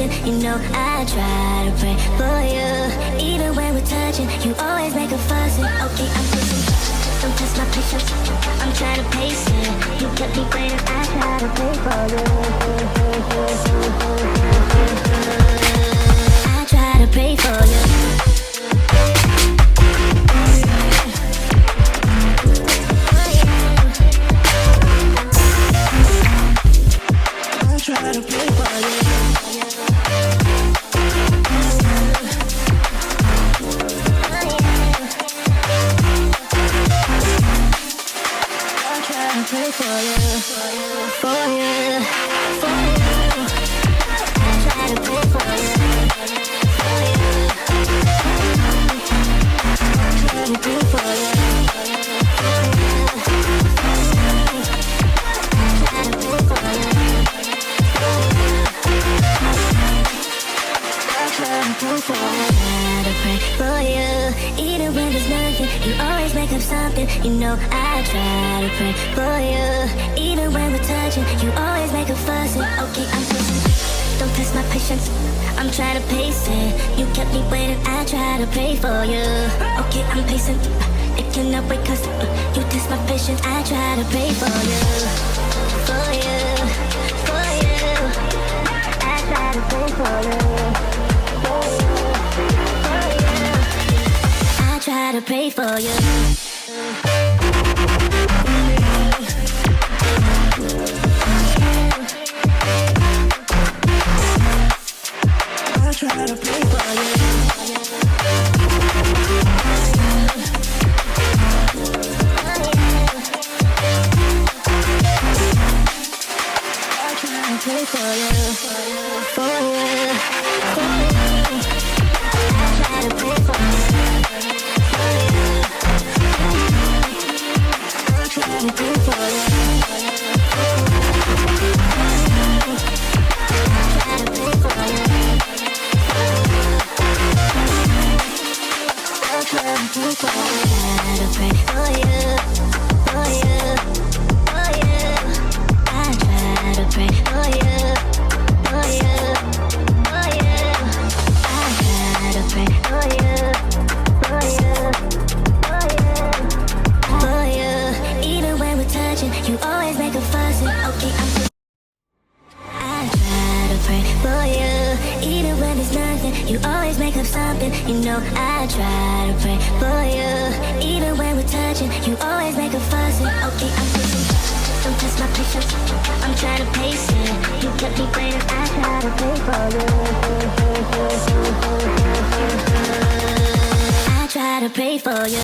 nothing, you know I try to pray for you. Even when we're touching, you always make a fuss. Okay, I'm pushing, don't test my patience. I'm trying to pace it. You kept me waiting, I try to pray for you. I try to pray for you. Try to pray for you. I try to pray for you, for you, for you. I try to pray for you, for you. I try to pray for you. For you, even when there's nothing, you always make up something. You know I try to pray for you. Even when we're touching, you always make a fuss. Okay, I'm pushing, don't test my patience. I'm trying to pace it. You kept me waiting, I try to pray for you. Okay, I'm pacing, it cannot wait 'cause you test my patience. I try to pray for you, for you, for you. I try to pray for you. I try to pray for you. I try to pray for you. I try to pray for you, for you, for you. I try to pray for you. I try to pray for you. I try to pray for you. I try to pray for you, for you, for you. I try to pray for you, for you, for you. I try to pray for you, for you, for you, for you. Even when we're touching, you always make a fuss. Okay, I try to pray for you. Even when there's nothing, you always make up something. You know I try to pray for you. Even when we're touching, you always make a fuss. Okay, I'm pushing, don't test my patience. I'm trying to pace it. You kept me waiting, I try to pray for you. I try to pray for you.